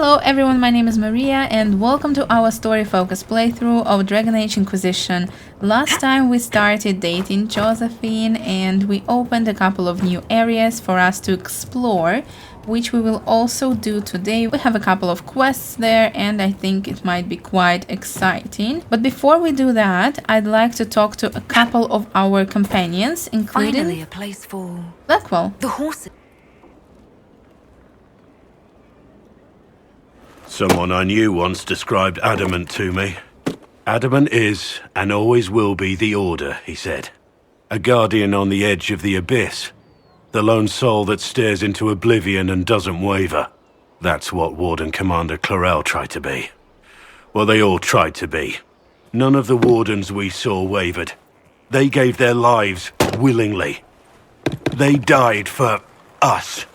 Hello everyone, my name is Maria and welcome to our story-focused playthrough of Dragon Age Inquisition. Last time we started dating Josephine and we opened a couple of new areas for us to explore, which we will also do today. We have a couple of quests there and I think it might be quite exciting. But before we do that, I'd like to talk to a couple of our companions, including... Finally a place for... Blackwall. the horses. Someone I knew once described adamant to me. Adamant is, and always will be, the Order, he said. A guardian on the edge of the abyss. The lone soul that stares into oblivion and doesn't waver. That's what Warden Commander Clarel tried to be. Well, they all tried to be. None of the Wardens we saw wavered. They gave their lives willingly. They died for us.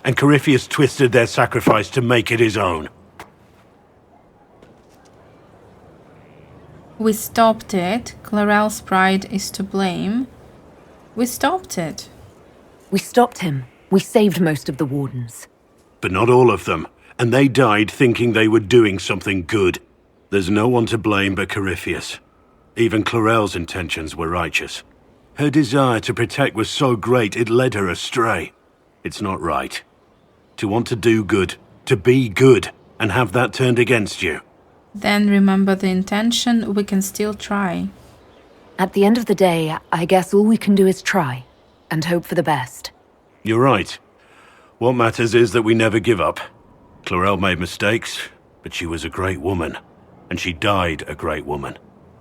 And Corypheus twisted their sacrifice to make it his own. We stopped it. Clarel's pride is to blame. We stopped it. We stopped him. We saved most of the Wardens. But not all of them. And they died thinking they were doing something good. There's no one to blame but Corypheus. Even Clarel's intentions were righteous. Her desire to protect was so great it led her astray. It's not right. To want to do good, to be good, and have that turned against you. Then remember the intention, we can still try. At the end of the day, I guess all we can do is try. And hope for the best. You're right. What matters is that we never give up. Clarel made mistakes, but she was a great woman. And she died a great woman.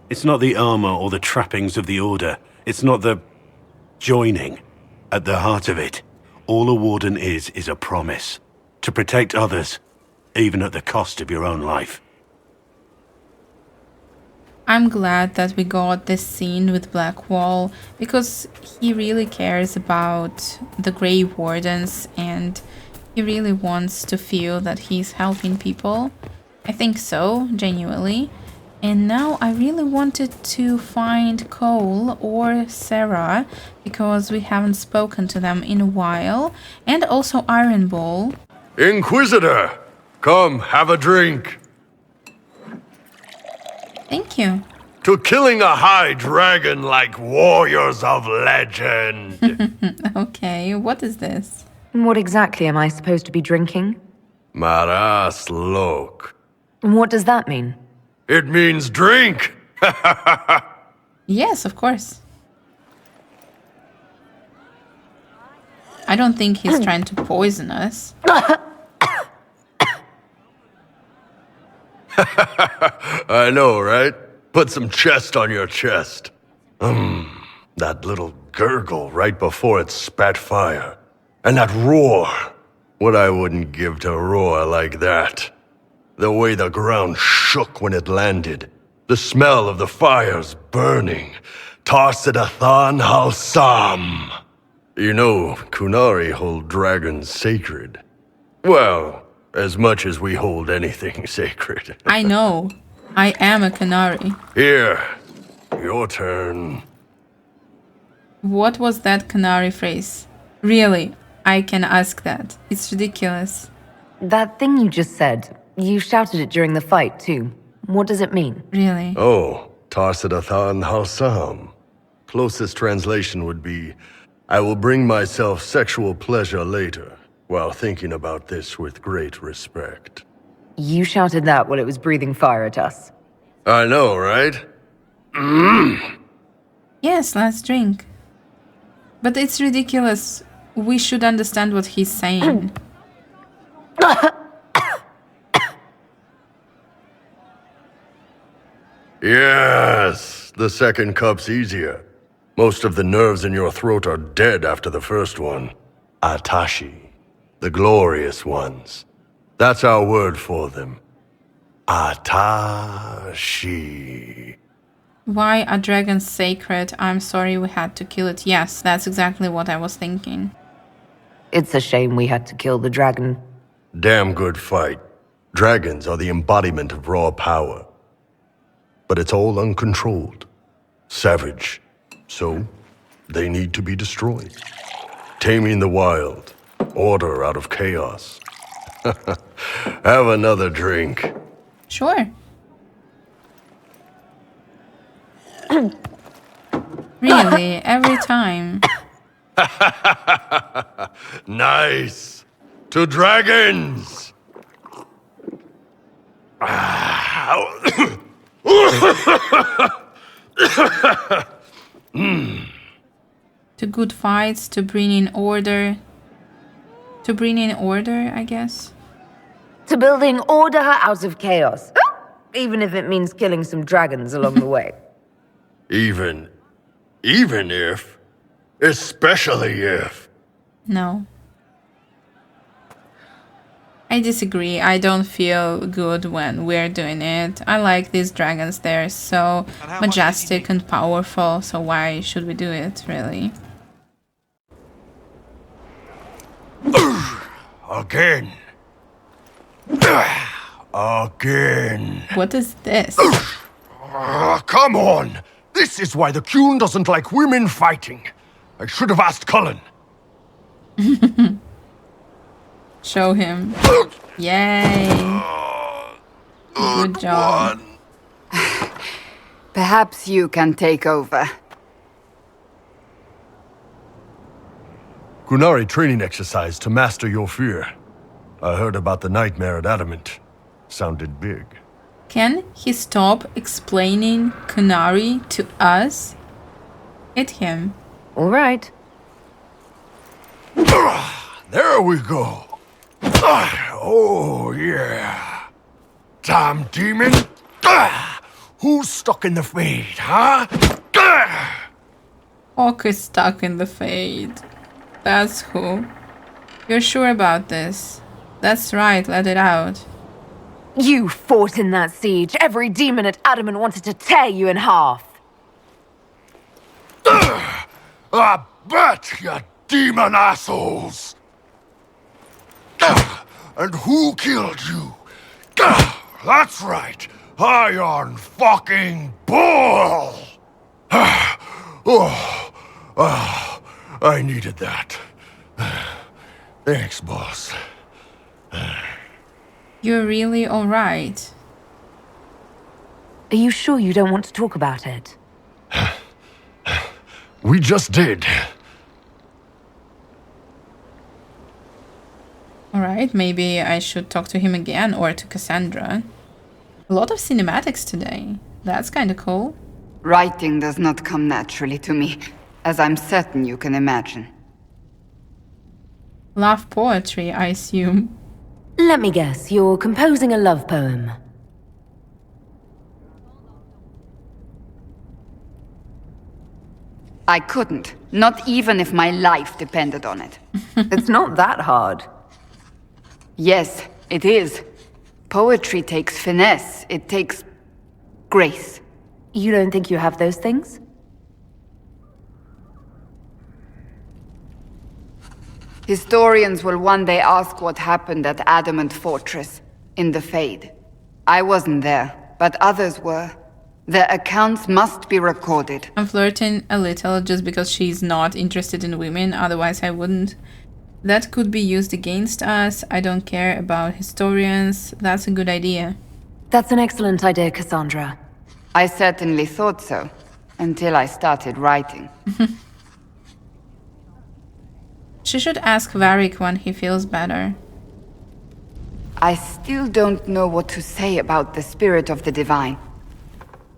It's not the armor or the trappings of the Order. It's not the... joining. At the heart of it, all a Warden is a promise. To protect others, even at the cost of your own life. I'm glad that we got this scene with Blackwall because he really cares about the Grey Wardens and he really wants to feel that he's helping people. I think so, genuinely. And now I really wanted to find Cole or Sarah because we haven't spoken to them in a while. And also Iron Ball. Inquisitor! Come, have a drink. Thank you. To killing a high dragon like warriors of legend. Okay, what is this? What exactly am I supposed to be drinking? Maras lok. What does that mean? It means drink! Yes, of course. I don't think he's trying to poison us. I know, right? Put some chest on your chest. That little gurgle right before it spat fire. And that roar. What I wouldn't give to roar like that. The way the ground shook when it landed. The smell of the fires burning. Tarsidathan Halsam. You know, Kunari hold dragons sacred. Well, as much as we hold anything sacred. I know. I am a canary. Here, your turn. What was that canary phrase? Really, I can ask that. It's ridiculous. That thing you just said, you shouted it during the fight too. What does it mean? Really. Oh, Tarsidathan Halsam. Closest translation would be, I will bring myself sexual pleasure later, while thinking about this with great respect. You shouted that while it was breathing fire at us. I know, right? Yes, let's drink. But it's ridiculous. We should understand what he's saying. Yes, the second cup's easier. Most of the nerves in your throat are dead after the first one. Atashi, the glorious ones. That's our word for them. Atashi. Why are dragons sacred? I'm sorry we had to kill it. Yes, that's exactly what I was thinking. It's a shame we had to kill the dragon. Damn good fight. Dragons are the embodiment of raw power. But it's all uncontrolled. Savage. So, they need to be destroyed. Taming the wild. Order out of chaos. Have another drink. Sure. Really, every time. Nice. To dragons. To good fights, to bring in order. To bring in order, I guess. To building order out of chaos. Even if it means killing some dragons along the way. Even if, especially if. No. I disagree. I don't feel good when we're doing it. I like these dragons. They're so majestic and powerful. So why should we do it, really? Again. Again. What is this? Come on! This is why the Qun doesn't like women fighting. I should have asked Cullen. Show him. Yay. Good job. Perhaps you can take over. Qunari training exercise to master your fear. I heard about the nightmare at Adamant. Sounded big. Can he stop explaining Qunari to us? Hit him. All right. There we go. Oh, yeah. Damn demon. Who's stuck in the fade, huh? Hawk is stuck in the fade. That's who. You're sure about this? That's right, let it out. You fought in that siege. Every demon at Adamant wanted to tear you in half. I bet, you demon assholes! And who killed you? That's right, Iron fucking Bull! I needed that. Thanks, boss. You're really alright. Are you sure you don't want to talk about it? We just did. Alright, maybe I should talk to him again or to Cassandra. A lot of cinematics today. That's kinda cool. Writing does not come naturally to me, as I'm certain you can imagine. Love poetry, I assume. Let me guess, you're composing a love poem. I couldn't, not even if my life depended on it. It's not that hard. Yes, it is. Poetry takes finesse, it takes grace. You don't think you have those things? Historians will one day ask what happened at Adamant Fortress, in the Fade. I wasn't there, but others were. Their accounts must be recorded. I'm flirting a little just because she's not interested in women, otherwise I wouldn't. That could be used against us. I don't care about historians. That's a good idea. That's an excellent idea, Cassandra. I certainly thought so, until I started writing. She should ask Varric when he feels better. I still don't know what to say about the spirit of the divine.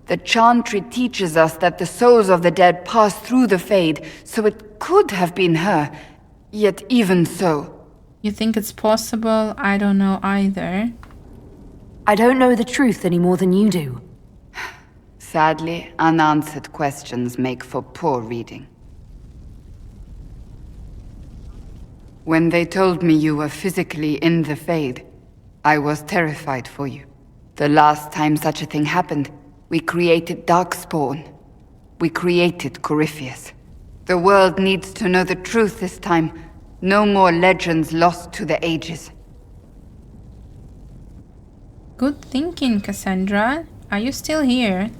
The Chantry teaches us that the souls of the dead pass through the Fade, so it could have been her. Yet even so... You think it's possible? I don't know either. I don't know the truth any more than you do. Sadly, unanswered questions make for poor reading. When they told me you were physically in the Fade, I was terrified for you. The last time such a thing happened, we created Darkspawn. We created Corypheus. The world needs to know the truth this time. No more legends lost to the ages. Good thinking, Cassandra. Are you still here?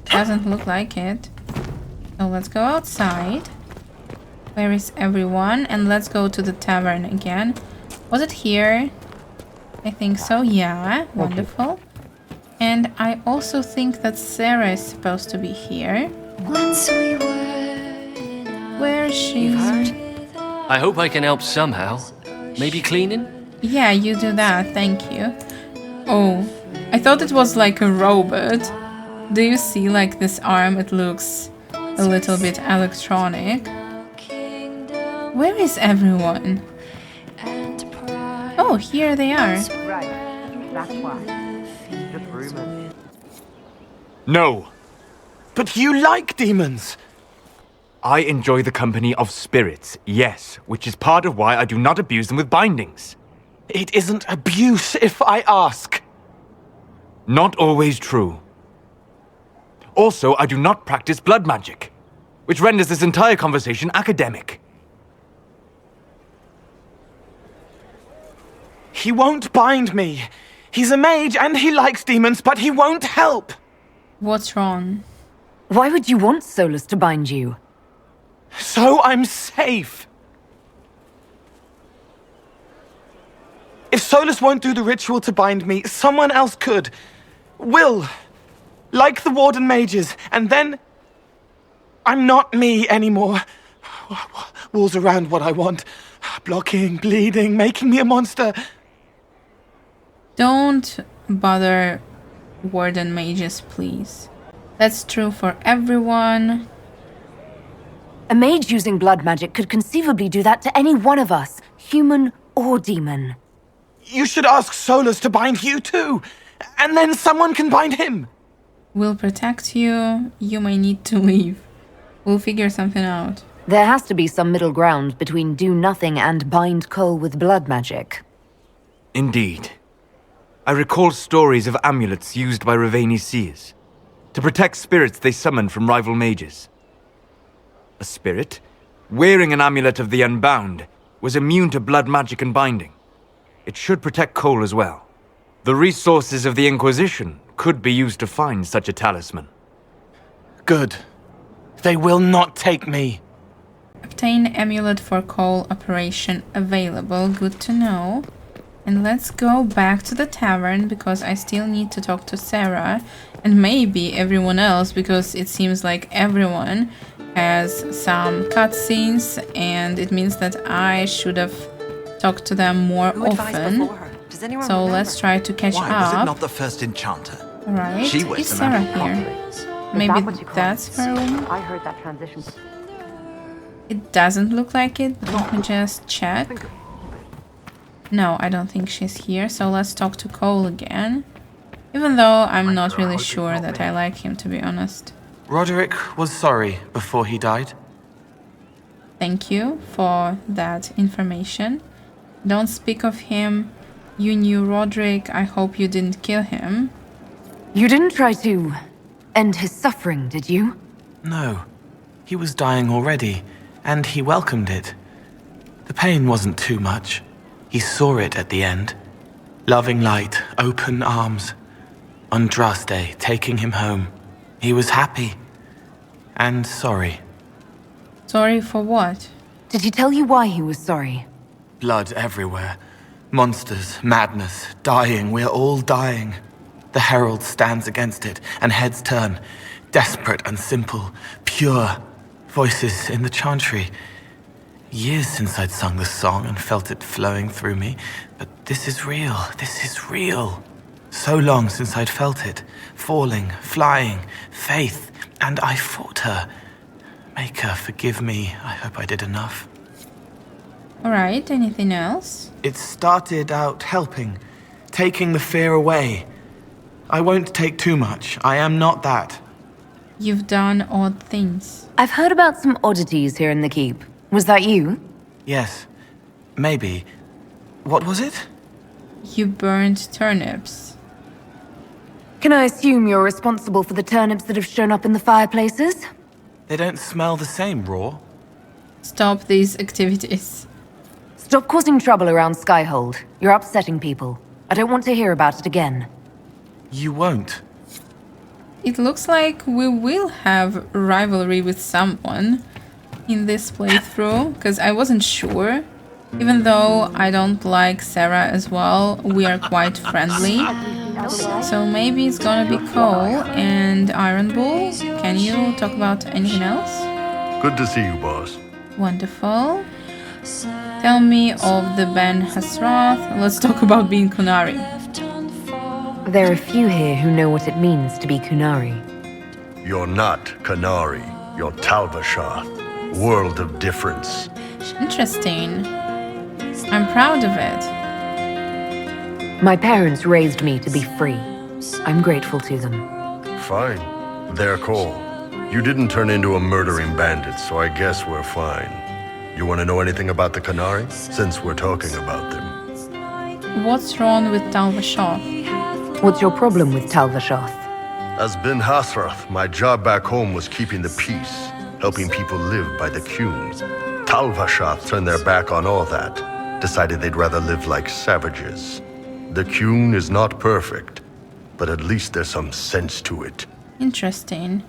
Doesn't look like it. So let's go outside. Where is everyone? And let's go to the tavern again. Was it here? I think so, yeah. Wonderful. And I also think that Sarah is supposed to be here. Where is she? I hope I can help somehow. Maybe cleaning? Yeah, you do that, thank you. Oh, I thought it was like a robot. Do you see like this arm? It looks a little bit electronic. Where is everyone? Oh, here they are. Right. That's why. Just rumors. No. But you like demons! I enjoy the company of spirits, yes, which is part of why I do not abuse them with bindings. It isn't abuse if I ask. Not always true. Also, I do not practice blood magic, which renders this entire conversation academic. He won't bind me. He's a mage and he likes demons, but he won't help. What's wrong? Why would you want Solas to bind you? So I'm safe. If Solas won't do the ritual to bind me, someone else could. Will. Like the Warden mages. And then I'm not me anymore. Walls around what I want. Blocking, bleeding, making me a monster. Don't bother Warden mages, please. That's true for everyone. A mage using blood magic could conceivably do that to any one of us, human or demon. You should ask Solas to bind you too. And then someone can bind him. We'll protect you. You may need to leave. We'll figure something out. There has to be some middle ground between do nothing and bind Cole with blood magic. Indeed. I recall stories of amulets used by Raveni seers to protect spirits they summoned from rival mages. A spirit, wearing an amulet of the Unbound, was immune to blood magic and binding. It should protect Cole as well. The resources of the Inquisition could be used to find such a talisman. Good. They will not take me. Obtain amulet for Cole operation available. Good to know. And let's go back to the tavern because I still need to talk to Sarah and maybe everyone else because it seems like everyone has some cutscenes and it means that I should have talked to them more often. So let's try to catch Why up. was it not the first enchanter? Alright, She wears is the Sarah magic here? Maybe that's her room? I heard that transition. It doesn't look like it, but let me just check. No, I don't think she's here, so let's talk to Cole again. Even though I'm not really sure that I like him, to be honest. Roderick was sorry before he died. Thank you for that information. Don't speak of him. You knew Roderick. I hope you didn't kill him. You didn't try to end his suffering, did you? No. He was dying already, and he welcomed it. The pain wasn't too much. He saw it at the end. Loving light, open arms. Andraste taking him home. He was happy. And sorry. Sorry for what? Did he tell you why he was sorry? Blood everywhere. Monsters, madness, dying. We're all dying. The herald stands against it, and heads turn. Desperate and simple. Pure. Voices in the chantry. Years since I'd sung the song and felt it flowing through me. But this is real. This is real. So long since I'd felt it. Falling, flying, faith. And I fought her. Make her forgive me. I hope I did enough. Alright, anything else? It started out helping. Taking the fear away. I won't take too much. I am not that. You've done odd things. I've heard about some oddities here in the keep. Was that you? Yes. Maybe. What was it? You burned turnips. Can I assume you're responsible for the turnips that have shown up in the fireplaces? They don't smell the same raw. Stop these activities. Stop causing trouble around Skyhold. You're upsetting people. I don't want to hear about it again. You won't. It looks like we will have rivalry with someone in this playthrough, because I wasn't sure Even though I don't like Sarah as well, we are quite friendly. So maybe it's gonna be Cole and Iron Bull. Can you talk about anything else? Good to see you, boss. Wonderful. Tell me of the Ben Hasrath. Let's talk about being Kunari. There are few here who know what it means to be Kunari. You're not Canary. You're Talvashath. World of difference. Interesting. I'm proud of it. My parents raised me to be free. I'm grateful to them. Fine. Their call. You didn't turn into a murdering bandit, so I guess we're fine. You want to know anything about the Canary? Since we're talking about them. What's wrong with Talvashath? What's your problem with Talvashath? As Ben Hasrath, my job back home was keeping the peace, helping people live by the Qun. Talvashath turned their back on all that, decided they'd rather live like savages. The Qun is not perfect, but at least there's some sense to it. Interesting.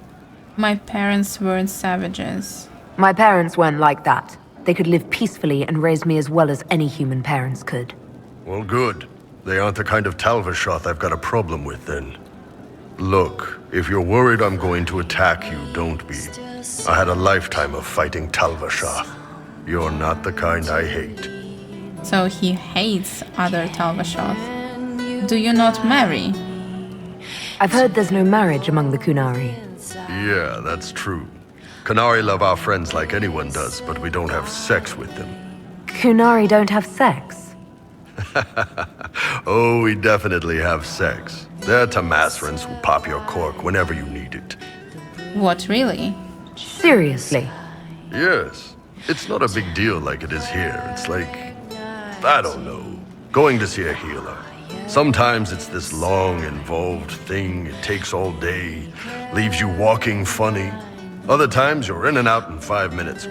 My parents weren't savages. My parents weren't like that. They could live peacefully and raise me as well as any human parents could. Well, good. They aren't the kind of Talvashath I've got a problem with, then. Look, if you're worried I'm going to attack you, don't be. I had a lifetime of fighting Talvashath. You're not the kind I hate. So he hates other Talvashath. Do you not marry? I've heard there's no marriage among the Kunari. Yeah, that's true. Canary love our friends like anyone does, but we don't have sex with them. Kunari don't have sex. Oh, we definitely have sex. They're Tamasrans who pop your cork whenever you need it. What, really? Seriously. Yes. It's not a big deal like it is here. It's like, I don't know, going to see a healer. Sometimes it's this long, involved thing. It takes all day, leaves you walking funny. Other times you're in and out in 5 minutes.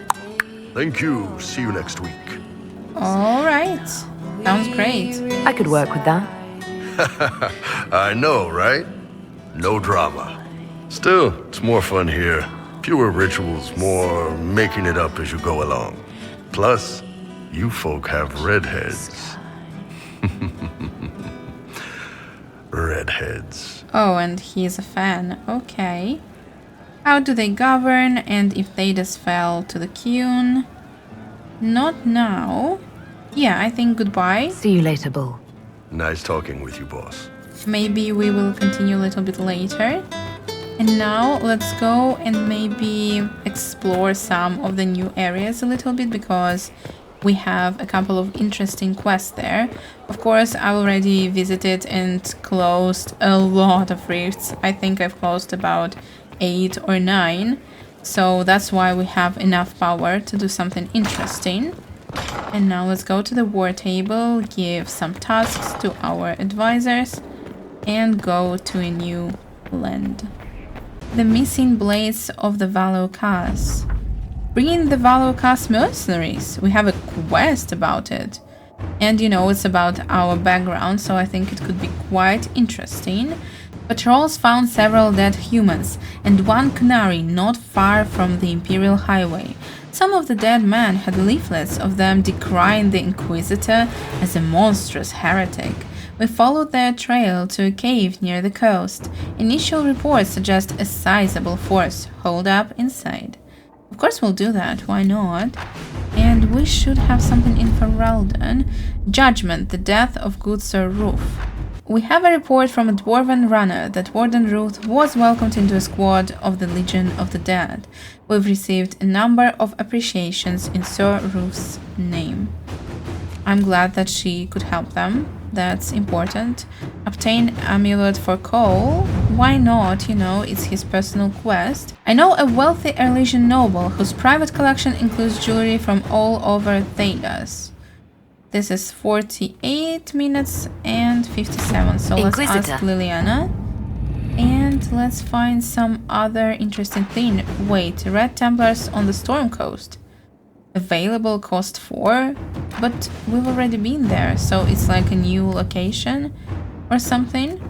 Thank you. See you next week. All right. Sounds great. I could work with that. I know, right? No drama. Still, it's more fun here. Fewer rituals, more making it up as you go along. Plus, you folk have redheads. Redheads. Oh, and he's a fan. Okay. How do they govern, and if they just fell to the Qun? Not now. Yeah, I think goodbye. See you later, Bull. Nice talking with you, boss. Maybe we will continue a little bit later. And now let's go and maybe explore some of the new areas a little bit, because we have a couple of interesting quests there. Of course, I already visited and closed a lot of rifts. I think I've closed about 8 or 9. So that's why we have enough power to do something interesting. And now let's go to the war table, give some tasks to our advisors, and go to a new land. The missing blades of the Valokas. Bring in the Valokas mercenaries. We have a quest about it. And you know, it's about our background, so I think it could be quite interesting. Patrols found several dead humans and one Kunari not far from the Imperial Highway. Some of the dead men had leaflets of them decrying the Inquisitor as a monstrous heretic. We followed their trail to a cave near the coast. Initial reports suggest a sizable force holed up inside. Of course we'll do that, why not? And we should have something in Ferelden. Judgment, the death of good Sir Roof. We have a report from a dwarven runner that Warden Ruth was welcomed into a squad of the Legion of the Dead. We've received a number of appreciations in Sir Ruth's name. I'm glad that she could help them. That's important. Obtain amulet for Cole. Why not? You know, it's his personal quest. I know a wealthy Erlesian noble whose private collection includes jewelry from all over Thedas. This is 48 minutes and 57. So let's ask Liliana. And let's find some other interesting thing. Wait, Red Templars on the Storm Coast. Available cost 4, but we've already been there, so it's like a new location or something.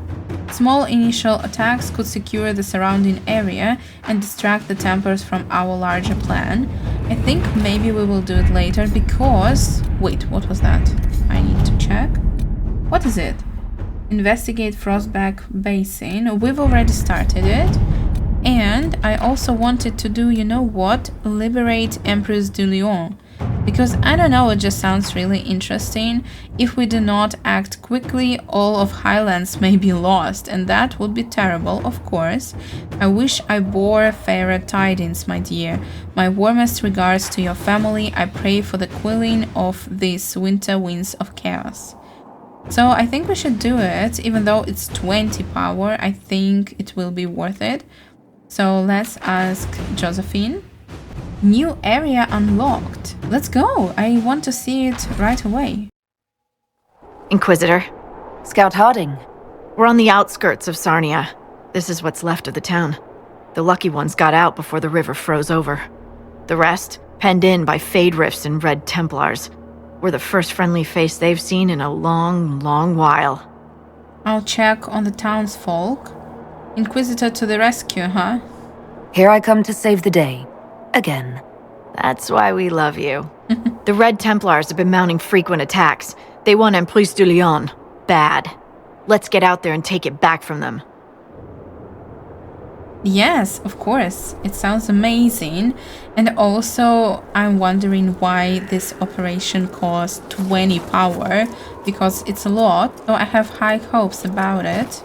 Small initial attacks could secure the surrounding area and distract the Templars from our larger plan. I think maybe we will do it later because... Wait, what was that? I need to check. What is it? Investigate Frostback Basin. We've already started it. And I also wanted to do, you know what? Liberate Emprise du Lion. Because, I don't know, it just sounds really interesting. If we do not act quickly, all of Highlands may be lost, and that would be terrible, of course. I wish I bore fairer tidings, my dear. My warmest regards to your family. I pray for the quelling of these winter winds of chaos. So I think we should do it, even though it's 20 power. I think it will be worth it. So let's ask Josephine. New area unlocked. Let's go. I want to see it right away. Inquisitor, Scout Harding. we're on the outskirts of Sarnia. This is what's left of the town. The lucky ones got out before the river froze over. The rest, penned in by Fade Rifts and Red Templars. We're the first friendly face they've seen in a long, long while. I'll check on the townsfolk. Inquisitor to the rescue, huh? Here I come to save the day. Again. That's why we love you. The Red Templars have been mounting frequent attacks. They want Emprise du Lion. Bad. Let's get out there and take it back from them. Yes, of course. It sounds amazing. And also, I'm wondering why this operation costs 20 power. Because it's a lot, so I have high hopes about it.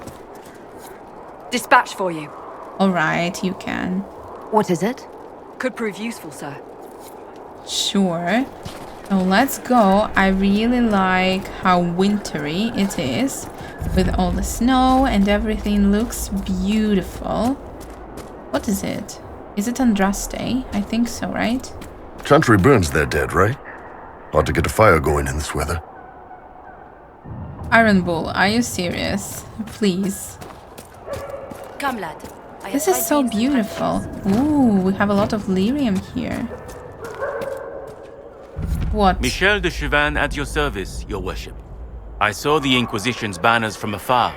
Dispatch for you. Alright, you can. What is it? Could prove useful, sir. Sure. So let's go. I really like how wintry it is. With all the snow and everything looks beautiful. What is it? Is it Andraste? I think so, right? Country burns their dead, right? Hard to get a fire going in this weather. Iron Bull, are you serious? Please. Come, lad. This is so beautiful. Ooh, we have a lot of lyrium here. What? Michel de Chauvin at your service, your worship. I saw the Inquisition's banners from afar.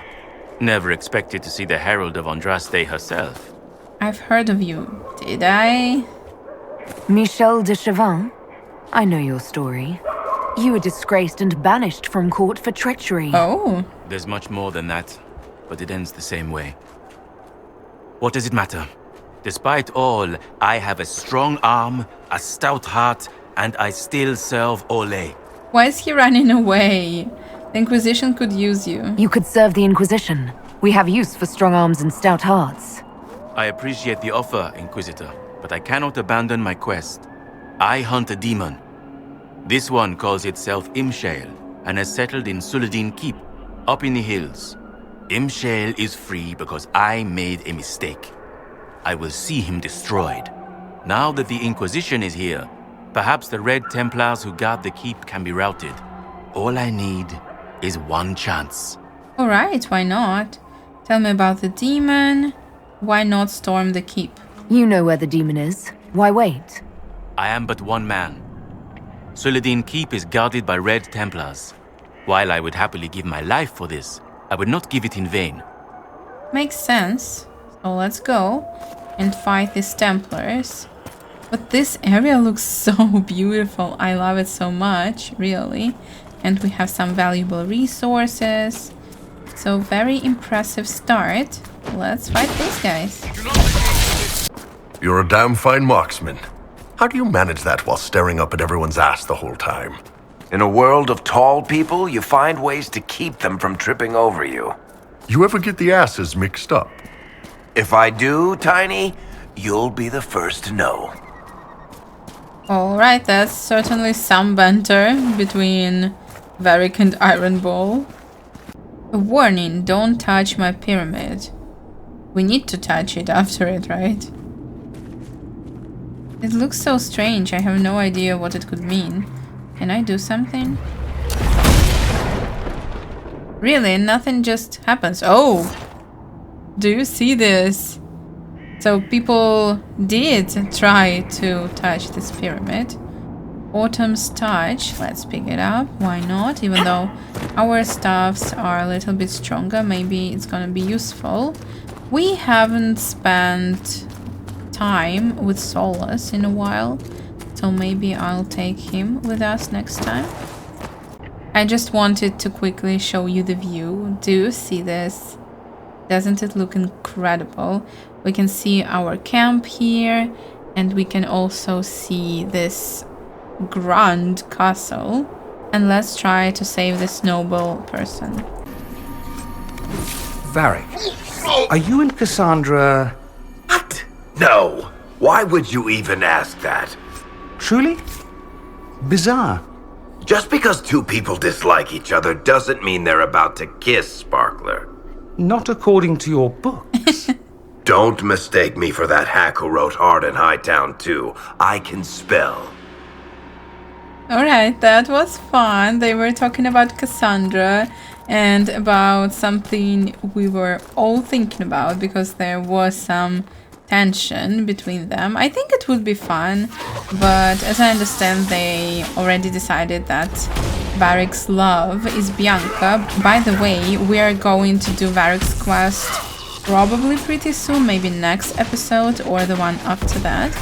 Never expected to see the Herald of Andraste herself. I've heard of you. Did I? Michel de Chauvin? I know your story. You were disgraced and banished from court for treachery. Oh. There's much more than that, but it ends the same way. What does it matter? Despite all, I have a strong arm, a stout heart, and I still serve Ole. Why is he running away? The Inquisition could use you. You could serve the Inquisition. We have use for strong arms and stout hearts. I appreciate the offer, Inquisitor, but I cannot abandon my quest. I hunt a demon. This one calls itself Imshael, and has settled in Suladin Keep, up in the hills. Imshael is free because I made a mistake. I will see him destroyed. Now that the Inquisition is here, perhaps the Red Templars who guard the keep can be routed. All I need is one chance. Alright, why not? Tell me about the demon. Why not storm the keep? You know where the demon is. Why wait? I am but one man. Suladin Keep is guarded by Red Templars. While I would happily give my life for this, I would not give it in vain. Makes sense. So let's go and fight these templars. But this area looks so beautiful. I love it so much, really. And we have some valuable resources. So very impressive start. Let's fight these guys. You're a damn fine marksman. How do you manage that while staring up at everyone's ass the whole time? In a world of tall people, you find ways to keep them from tripping over you. You ever get the asses mixed up? If I do, Tiny, you'll be the first to know. Alright, that's certainly some banter between Varric and Iron Ball. A warning, don't touch my pyramid. We need to touch it after it, right? It looks so strange, I have no idea what it could mean. Can I do something? Really, nothing just happens. Oh! Do you see this? So people did try to touch this pyramid. Autumn's Touch, let's pick it up, why not? Even though our staffs are a little bit stronger, maybe it's gonna be useful. We haven't spent time with Solas in a while, So maybe I'll take him with us next time. I just wanted to quickly show you the view. Do you see this? Doesn't it look incredible? We can see our camp here, and we can also see this grand castle. And let's try to save this noble person. Varric, are you and Cassandra... What? No. Why would you even ask that? Truly? Bizarre. Just because two people dislike each other doesn't mean they're about to kiss, Sparkler. Not according to your books. Don't mistake me for that hack who wrote Hard and Hightown too. I can spell. Alright, that was fun. They were talking about Cassandra and about something we were all thinking about because there was some tension between them. I think it would be fun, but as I understand, they already decided that Varric's love is Bianca. By the way, we are going to do Varric's quest probably pretty soon, maybe next episode or the one after that.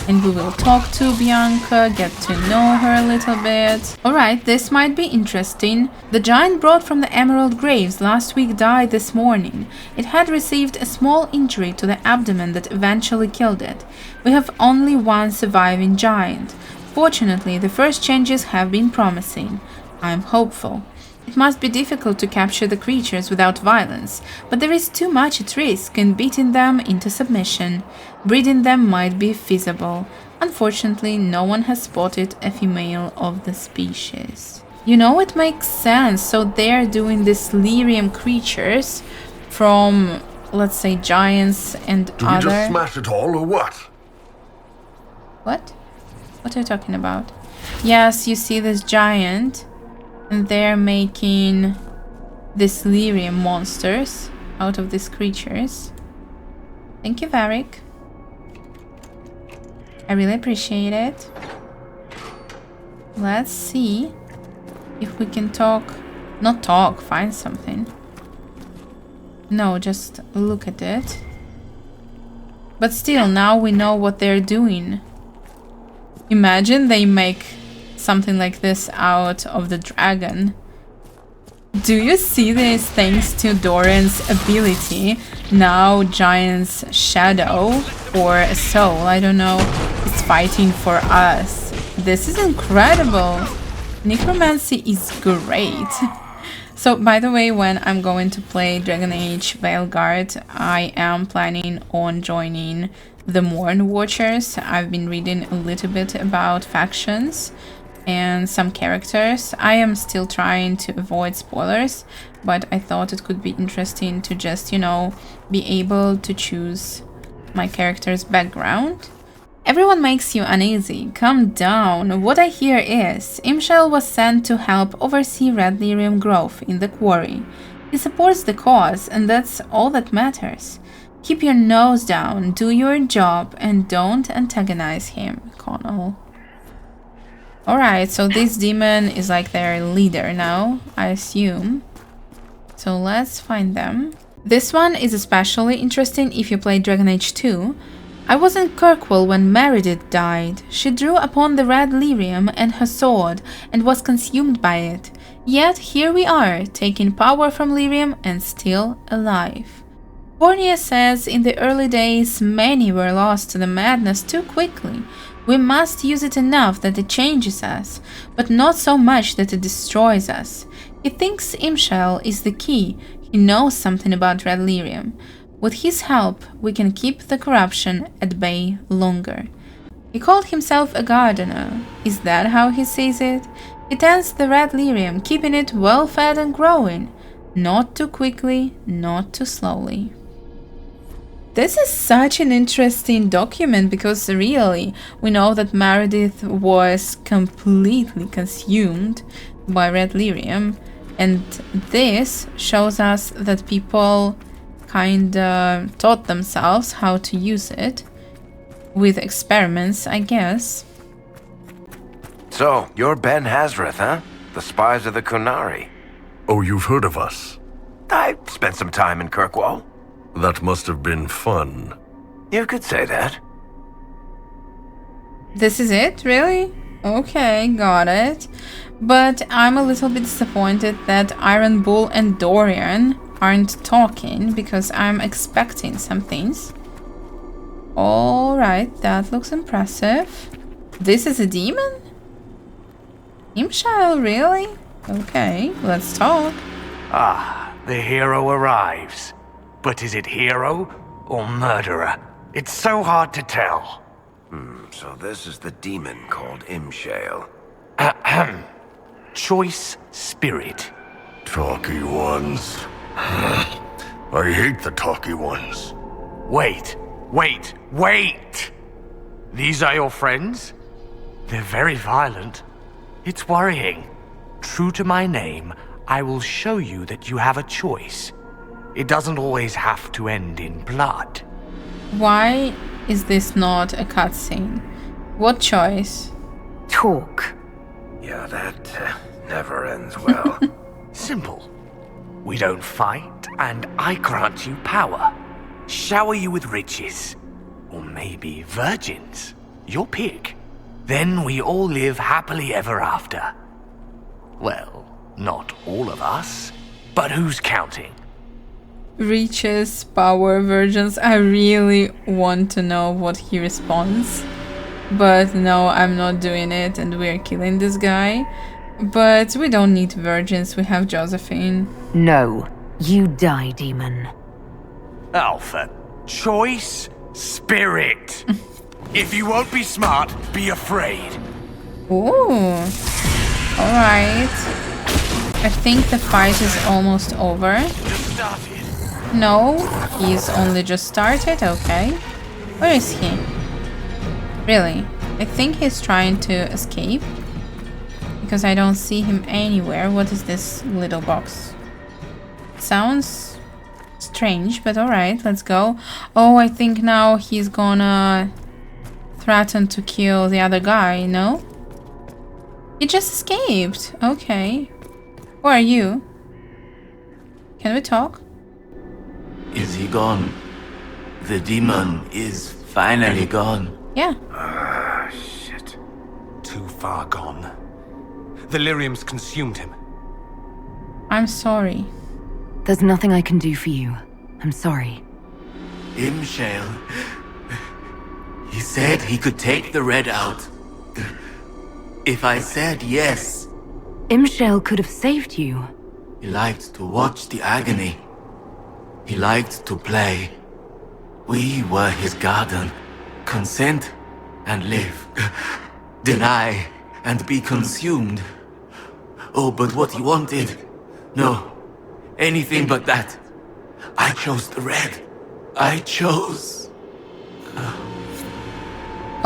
And we will talk to Bianca, get to know her a little bit. Alright, this might be interesting. The giant brought from the Emerald Graves last week died this morning. It had received a small injury to the abdomen that eventually killed it. We have only one surviving giant. Fortunately, the first changes have been promising. I'm hopeful. It must be difficult to capture the creatures without violence, but there is too much at risk in beating them into submission. Breeding them might be feasible. Unfortunately, no one has spotted a female of the species. You know, it makes sense. So they're doing these lyrium creatures from, let's say, giants and Do other... we just smash it all, or what? What? What are you talking about? Yes, you see this giant, and they're making these lyrium monsters out of these creatures. Thank you, Varric. I really appreciate it. Let's see if we can find something. No, just look at it. But still, now we know what they're doing. Imagine they make something like this out of the dragon. Do you see this? Thanks to Doran's ability, now Giant's shadow or a soul, I don't know, is fighting for us. This is incredible. Necromancy is great. So, by the way, when I'm going to play Dragon Age Veilguard, I am planning on joining the Morn Watchers. I've been reading a little bit about factions and some characters. I am still trying to avoid spoilers, but I thought it could be interesting to just, you know, be able to choose my character's background. Everyone makes you uneasy. Calm down. What I hear is Imshael was sent to help oversee red lyrium growth in the quarry. He supports the cause, and that's all that matters. Keep your nose down, do your job, and don't antagonize him, Connell. Alright, so this demon is like their leader now, I assume. So let's find them. This one is especially interesting if you play Dragon Age 2. I was in Kirkwall when Meredith died. She drew upon the red lyrium and her sword and was consumed by it. Yet here we are, taking power from lyrium and still alive. Fournier says in the early days many were lost to the madness too quickly. We must use it enough that it changes us, but not so much that it destroys us. He thinks Imshael is the key. He knows something about red lyrium. With his help, we can keep the corruption at bay longer. He called himself a gardener. Is that how he sees it? He tends the red lyrium, keeping it well fed and growing. Not too quickly, not too slowly. This is such an interesting document because really, we know that Meredith was completely consumed by red lyrium, and this shows us that people kinda taught themselves how to use it with experiments, I guess. So, you're Ben Hazrith, huh? The spies of the Kunari. Oh, you've heard of us? I spent some time in Kirkwall. That must have been fun. You could say that. This is it? Really? Okay, got it. But I'm a little bit disappointed that Iron Bull and Dorian aren't talking because I'm expecting some things. Alright, that looks impressive. This is a demon? Imshael, really? Okay, let's talk. Ah, the hero arrives. But is it hero or murderer? It's so hard to tell. So this is the demon called Imshael. Ahem. Choice spirit. Talky ones. I hate the talky ones. Wait. These are your friends? They're very violent. It's worrying. True to my name, I will show you that you have a choice. It doesn't always have to end in blood. Why is this not a cutscene? What choice? Talk. Yeah, that never ends well. Simple. We don't fight, and I grant you power. Shower you with riches. Or maybe virgins. Your pick. Then we all live happily ever after. Well, not all of us, but who's counting? Riches, power, virgins. I really want to know what he responds. But no, I'm not doing it and we're killing this guy. But we don't need virgins, we have Josephine. No, you die, demon. Alpha. Choice spirit. If you won't be smart, be afraid. Ooh. Alright. I think the fight is almost over. Just started. No, he's only just started, okay. Where is he? Really? I think he's trying to escape. Because I don't see him anywhere. What is this little box? Sounds strange, but alright, let's go. Oh, I think now he's gonna threaten to kill the other guy, no? He just escaped. Okay. Who are you? Can we talk? Is he gone? The demon is finally gone. Yeah. Shit. Too far gone. The lyrium's consumed him. I'm sorry. There's nothing I can do for you. I'm sorry. Imshael. He said he could take the red out. If I said yes. Imshael could have saved you. He liked to watch the agony. He liked to play. We were his garden. Consent and live. Deny and be consumed. Oh, but what he wanted. No. Anything but that. I chose the red. I chose.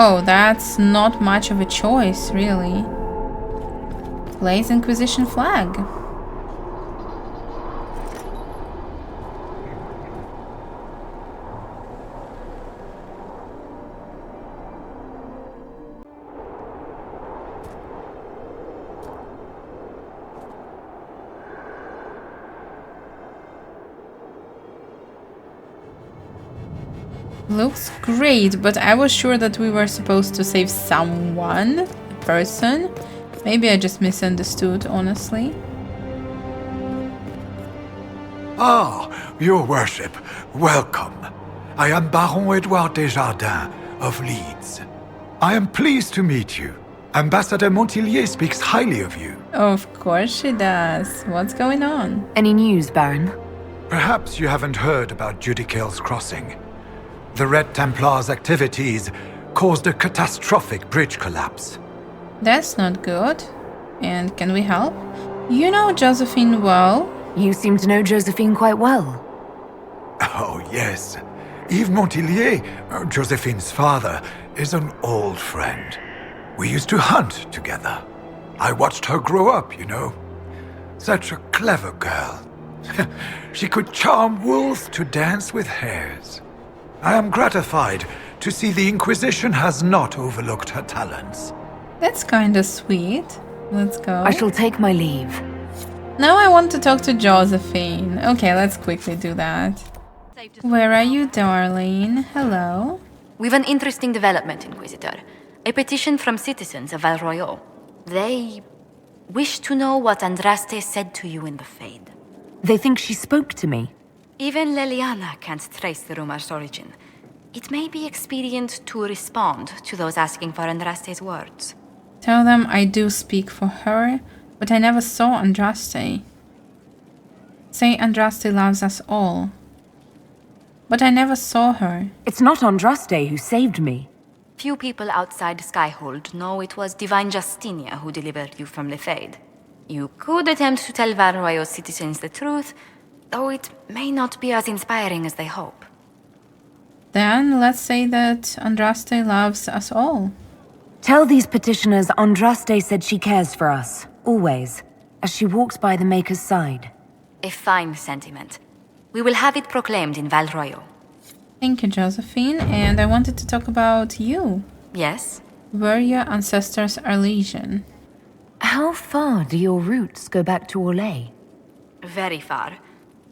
Oh, that's not much of a choice, really. Blaze Inquisition flag. Looks great, but I was sure that we were supposed to save someone, a person. Maybe I just misunderstood, honestly. Ah, your worship, welcome. I am Baron Edouard Desjardins of Leeds. I am pleased to meet you. Ambassador Montillier speaks highly of you. Of course she does. What's going on? Any news, Baron? Perhaps you haven't heard about Judicale's Crossing. The Red Templars' activities caused a catastrophic bridge collapse. That's not good. And can we help? You know Josephine well. You seem to know Josephine quite well. Oh, yes. Yves Montillier, Josephine's father, is an old friend. We used to hunt together. I watched her grow up, you know. Such a clever girl. She could charm wolves to dance with hares. I am gratified to see the Inquisition has not overlooked her talents. That's kinda sweet. Let's go. I shall take my leave. Now I want to talk to Josephine. Okay, let's quickly do that. Where are you, darling? Hello? We've an interesting development, Inquisitor. A petition from citizens of Val Royaux. They wish to know what Andraste said to you in the Fade. They think she spoke to me. Even Leliana can't trace the rumor's origin. It may be expedient to respond to those asking for Andraste's words. Tell them I do speak for her, but I never saw Andraste. Say Andraste loves us all. But I never saw her. It's not Andraste who saved me. Few people outside Skyhold know it was Divine Justinia who delivered you from the Fade. You could attempt to tell Val Royaux citizens the truth, though it may not be as inspiring as they hope. Then let's say that Andraste loves us all. Tell these petitioners Andraste said she cares for us, always, as she walks by the Maker's side. A fine sentiment. We will have it proclaimed in Val Royaux. Thank you, Josephine, and I wanted to talk about you. Yes? Were your ancestors Arlesian? How far do your roots go back to Orlais? Very far.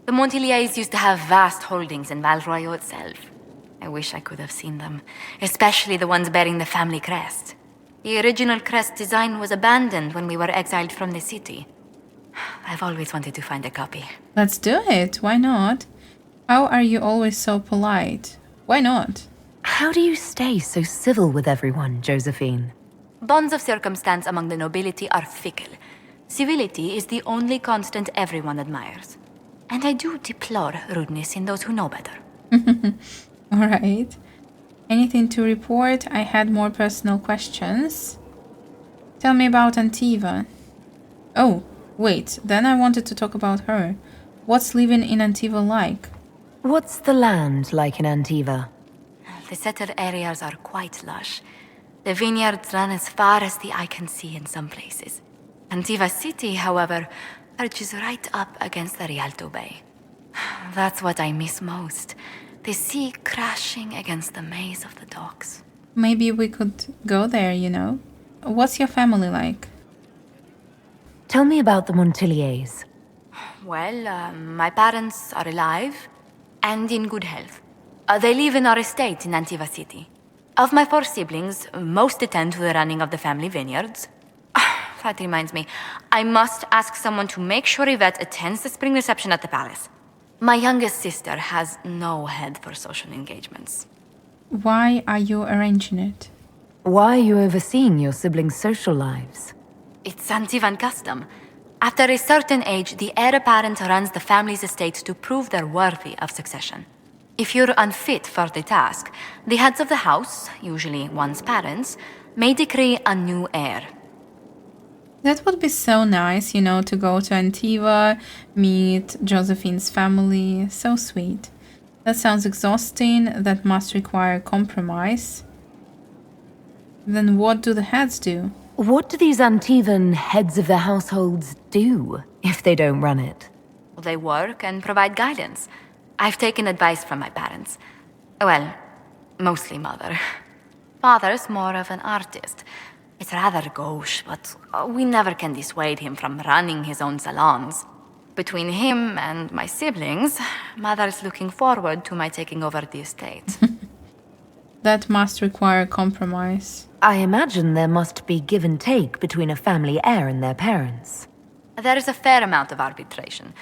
The Montiliers used to have vast holdings in Val Royaux itself. I wish I could have seen them, especially the ones bearing the family crest. The original crest design was abandoned when we were exiled from the city. I've always wanted to find a copy. Let's do it. Why not? How are you always so polite? Why not? How do you stay so civil with everyone, Josephine? Bonds of circumstance among the nobility are fickle. Civility is the only constant everyone admires. And I do deplore rudeness in those who know better. Alright. Anything to report? I had more personal questions. Tell me about Antiva. Oh, wait. Then I wanted to talk about her. What's living in Antiva like? What's the land like in Antiva? The settled areas are quite lush. The vineyards run as far as the eye can see in some places. Antiva City, however, perches right up against the Rialto Bay. That's what I miss most. The sea crashing against the maze of the docks. Maybe we could go there, you know? What's your family like? Tell me about the Montiliers. Well, my parents are alive and in good health. They live in our estate in Antiva City. Of my 4 siblings, most attend to the running of the family vineyards. That reminds me, I must ask someone to make sure Yvette attends the spring reception at the palace. My youngest sister has no head for social engagements. Why are you arranging it? Why are you overseeing your siblings' social lives? It's Antivan custom. After a certain age, the heir apparent runs the family's estate to prove they're worthy of succession. If you're unfit for the task, the heads of the house, usually one's parents, may decree a new heir. That would be so nice, you know, to go to Antiva, meet Josephine's family. So sweet. That sounds exhausting. That must require compromise. Then what do the heads do? What do these Antivan heads of the households do if they don't run it? They work and provide guidance. I've taken advice from my parents. Well, mostly mother. Father's more of an artist. It's rather gauche, but we never can dissuade him from running his own salons. Between him and my siblings, mother's looking forward to my taking over the estate. That must require compromise. I imagine there must be give and take between a family heir and their parents. There is a fair amount of arbitration.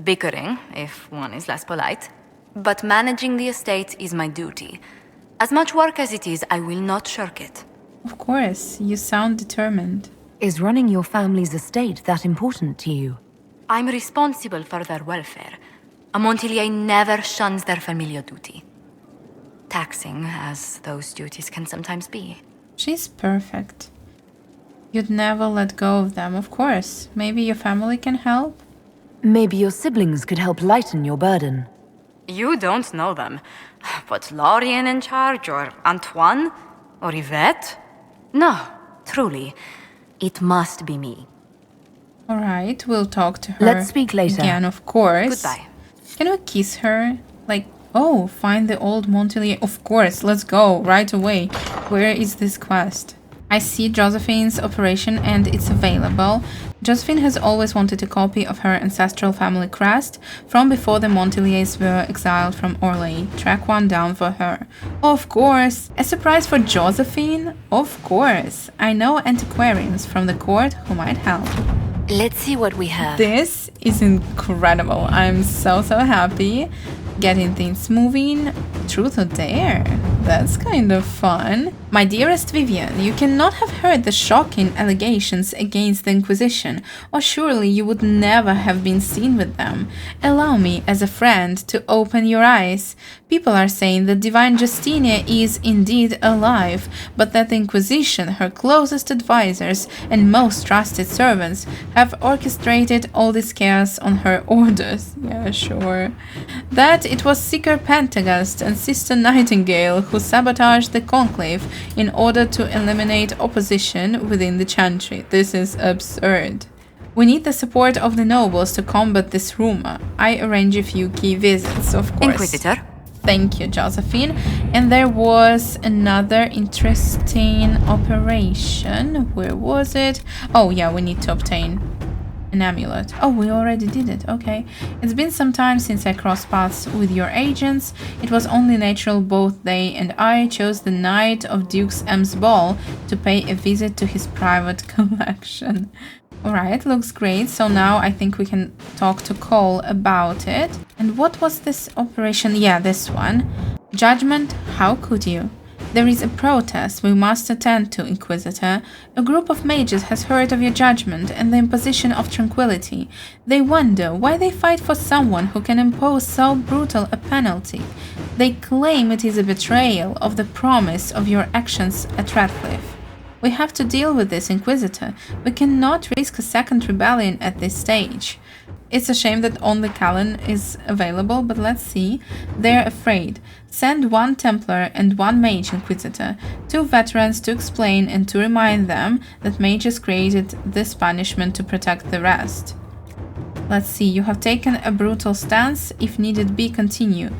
Bickering, if one is less polite. But managing the estate is my duty. As much work as it is, I will not shirk it. Of course, you sound determined. Is running your family's estate that important to you? I'm responsible for their welfare. A Montilier never shuns their familial duty. Taxing as those duties can sometimes be. She's perfect. You'd never let go of them, of course. Maybe your family can help? Maybe your siblings could help lighten your burden. You don't know them. But Lorien in charge, or Antoine, or Yvette? No, truly. It must be me. Alright, we'll talk to her. Let's speak later. Again, of course. Goodbye. Can we kiss her? Like, oh, find the old Montilier. Of course, let's go right away. Where is this quest? I see Josephine's operation and it's available. Josephine has always wanted a copy of her ancestral family crest from before the Montiliers were exiled from Orlais. Track one down for her. Of course! A surprise for Josephine? Of course! I know antiquarians from the court who might help. Let's see what we have. This is incredible. I'm so happy. Getting things moving. Truth or dare? That's kind of fun. My dearest Vivian, you cannot have heard the shocking allegations against the Inquisition, or surely you would never have been seen with them. Allow me, as a friend, to open your eyes. People are saying that Divine Justinia is indeed alive, but that the Inquisition, her closest advisors and most trusted servants, have orchestrated all this chaos on her orders. Yeah, sure. That it was Seeker Pentagast and Sister Nightingale who sabotaged the conclave in order to eliminate opposition within the Chantry. This is absurd. We need the support of the nobles to combat this rumor. I arrange a few key visits, of course. Inquisitor. Thank you, Josephine. And there was another interesting operation. Where was it? Oh yeah, we need to obtain an amulet. Oh, we already did it. Okay. It's been some time since I crossed paths with your agents. It was only natural both they and I chose the night of Duke's M's ball to pay a visit to his private collection. Alright, looks great. So now I think we can talk to Cole about it. And what was this operation? Yeah, this one. Judgment? How could you? There is a protest we must attend to, Inquisitor. A group of mages has heard of your judgment and the imposition of tranquility. They wonder why they fight for someone who can impose so brutal a penalty. They claim it is a betrayal of the promise of your actions at Radcliffe. We have to deal with this, Inquisitor. We cannot risk a second rebellion at this stage. It's a shame that only Callan is available, but let's see. They're afraid. Send one Templar and one Mage, Inquisitor. 2 veterans to explain and to remind them that mages created this punishment to protect the rest. Let's see, you have taken a brutal stance. If needed be, continue.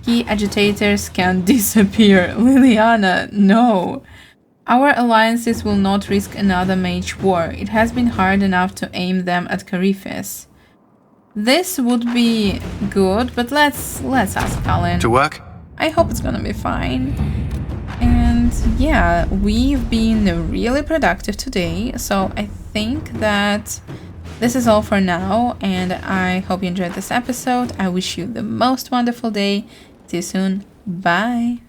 Key agitators can disappear. Liliana, no. Our alliances will not risk another mage war. It has been hard enough to aim them at Carifes. This would be good, but let's ask Colin. To work? I hope it's gonna be fine. And yeah, we've been really productive today, so I think that this is all for now, and I hope you enjoyed this episode. I wish you the most wonderful day. See you soon. Bye.